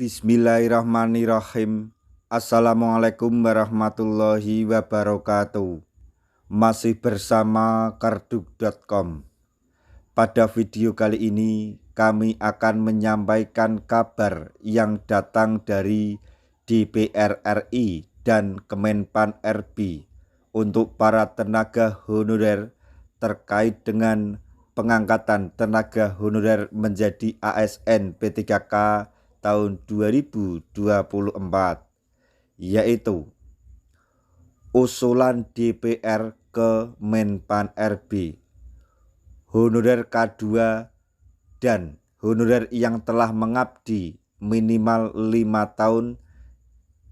Bismillahirrahmanirrahim. Assalamualaikum warahmatullahi wabarakatuh. Masih bersama karduk.com. Pada video kali ini kami akan menyampaikan kabar yang datang dari DPR RI dan Kemenpan RB untuk para tenaga honorer terkait dengan pengangkatan tenaga honorer menjadi ASN P3K tahun 2024, yaitu usulan DPR ke Menpan RB, honorer K2 dan honorer yang telah mengabdi minimal 5 tahun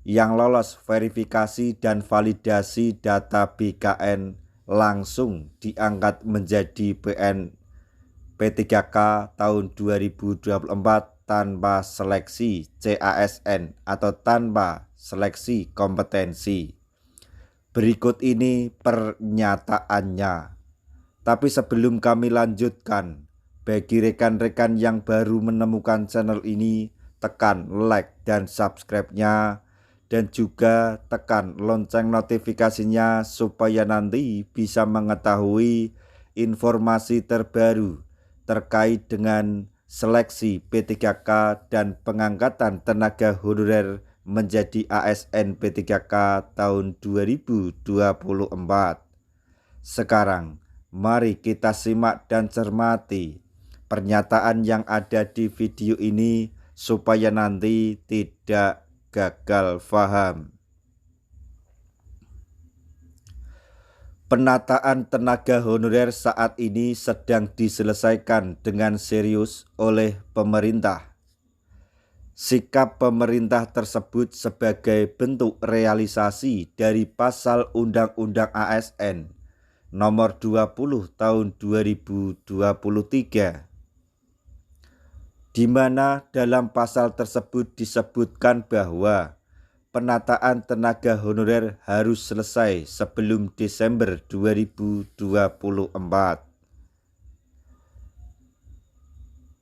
yang lolos verifikasi dan validasi data BKN langsung diangkat menjadi PN P3K tahun 2024 tanpa seleksi CASN atau tanpa seleksi kompetensi. Berikut ini pernyataannya. Tapi sebelum kami lanjutkan, bagi rekan-rekan yang baru menemukan channel ini, tekan like dan subscribe-nya, dan juga tekan lonceng notifikasinya supaya nanti bisa mengetahui informasi terbaru terkait dengan seleksi P3K dan pengangkatan tenaga honorer menjadi ASN P3K tahun 2024. Sekarang mari kita simak dan cermati pernyataan yang ada di video ini supaya nanti tidak gagal paham. Penataan tenaga honorer saat ini sedang diselesaikan dengan serius oleh pemerintah. Sikap pemerintah tersebut sebagai bentuk realisasi dari pasal Undang-Undang ASN nomor 20 tahun 2023, di mana dalam pasal tersebut disebutkan bahwa penataan tenaga honorer harus selesai sebelum Desember 2024.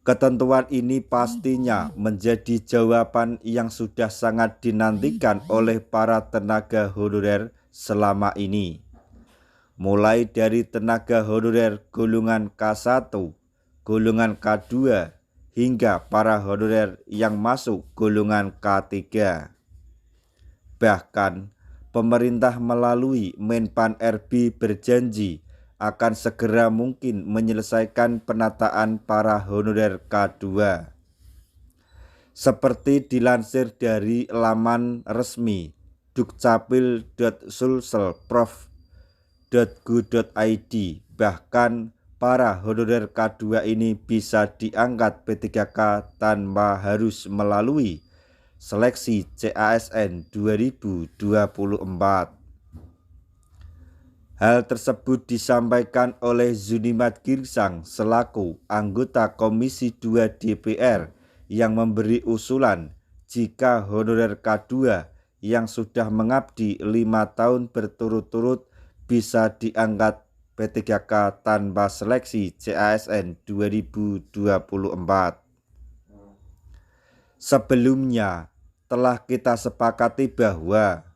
Ketentuan ini pastinya menjadi jawaban yang sudah sangat dinantikan oleh para tenaga honorer selama ini. Mulai dari tenaga honorer golongan K1, golongan K2, hingga para honorer yang masuk golongan K3. Bahkan, pemerintah melalui Menpan RB berjanji akan segera mungkin menyelesaikan penataan para honorer K2. Seperti dilansir dari laman resmi dukcapil.sulsel.prof.go.id, bahkan para honorer K2 ini bisa diangkat P3K tanpa harus melalui seleksi CASN 2024. Hal tersebut disampaikan oleh Zunimat Girsang selaku anggota Komisi 2 DPR yang memberi usulan jika honorer K2 yang sudah mengabdi 5 tahun berturut-turut bisa diangkat P3K tanpa seleksi CASN 2024. Sebelumnya telah kita sepakati bahwa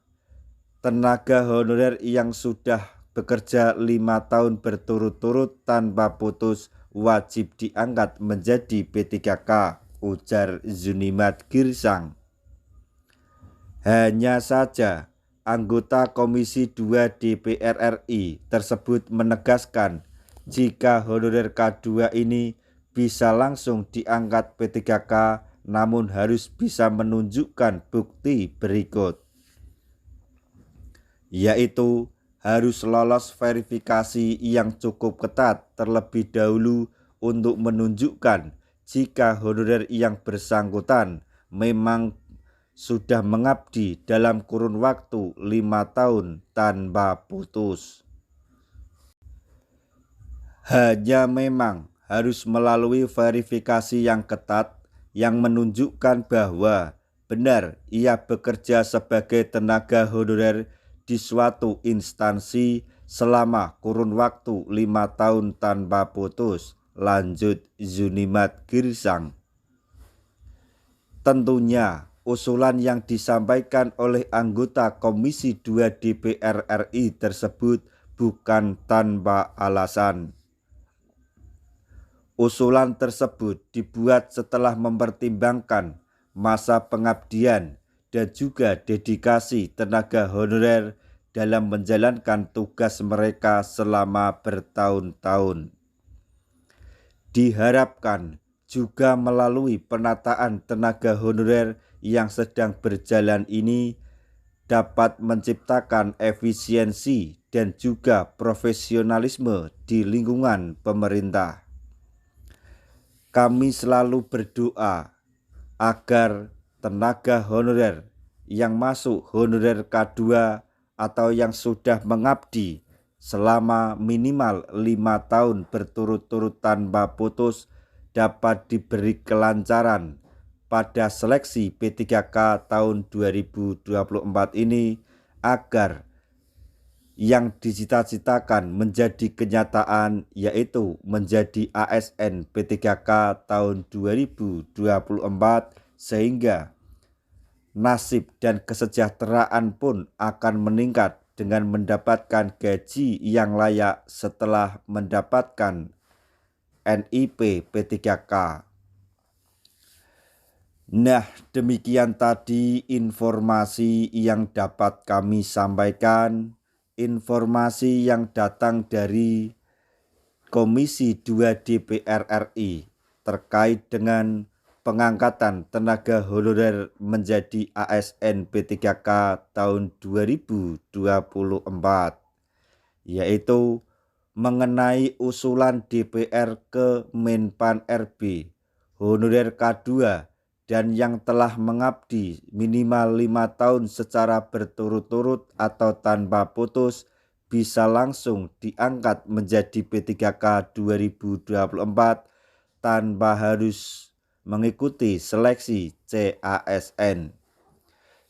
tenaga honorer yang sudah bekerja 5 tahun berturut-turut tanpa putus wajib diangkat menjadi P3K, ujar Zunimat Girsang. Hanya saja anggota Komisi 2 DPR RI tersebut menegaskan jika honorer K2 ini bisa langsung diangkat P3K, namun harus bisa menunjukkan bukti berikut, yaitu harus lolos verifikasi yang cukup ketat terlebih dahulu untuk menunjukkan jika honorer yang bersangkutan memang sudah mengabdi dalam kurun waktu 5 tahun tanpa putus. Hanya memang harus melalui verifikasi yang ketat yang menunjukkan bahwa benar ia bekerja sebagai tenaga honorer di suatu instansi selama kurun waktu 5 tahun tanpa putus, lanjut Zunimat Girsang. Tentunya usulan yang disampaikan oleh anggota Komisi 2 DPR RI tersebut bukan tanpa alasan. Usulan tersebut dibuat setelah mempertimbangkan masa pengabdian dan juga dedikasi tenaga honorer dalam menjalankan tugas mereka selama bertahun-tahun. Diharapkan juga melalui penataan tenaga honorer yang sedang berjalan ini dapat menciptakan efisiensi dan juga profesionalisme di lingkungan pemerintah. Kami selalu berdoa agar tenaga honorer yang masuk honorer K2 atau yang sudah mengabdi selama minimal 5 tahun berturut-turut tanpa putus dapat diberi kelancaran pada seleksi P3K tahun 2024 ini agar yang dicita-citakan menjadi kenyataan, yaitu menjadi ASN P3K tahun 2024, sehingga nasib dan kesejahteraan pun akan meningkat dengan mendapatkan gaji yang layak setelah mendapatkan NIP P3K. Nah, demikian tadi informasi yang dapat kami sampaikan, informasi yang datang dari Komisi 2 DPR RI terkait dengan pengangkatan tenaga honorer menjadi ASN P3K tahun 2024, yaitu mengenai usulan DPR ke Menpan RB honorer K2 dan yang telah mengabdi minimal 5 tahun secara berturut-turut atau tanpa putus bisa langsung diangkat menjadi P3K 2024 tanpa harus mengikuti seleksi CASN.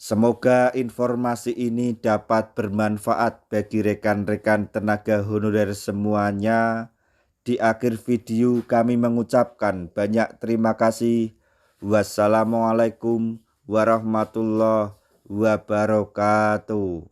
Semoga informasi ini dapat bermanfaat bagi rekan-rekan tenaga honorer semuanya. Di akhir video kami mengucapkan banyak terima kasih. Wassalamualaikum warahmatullahi wabarakatuh.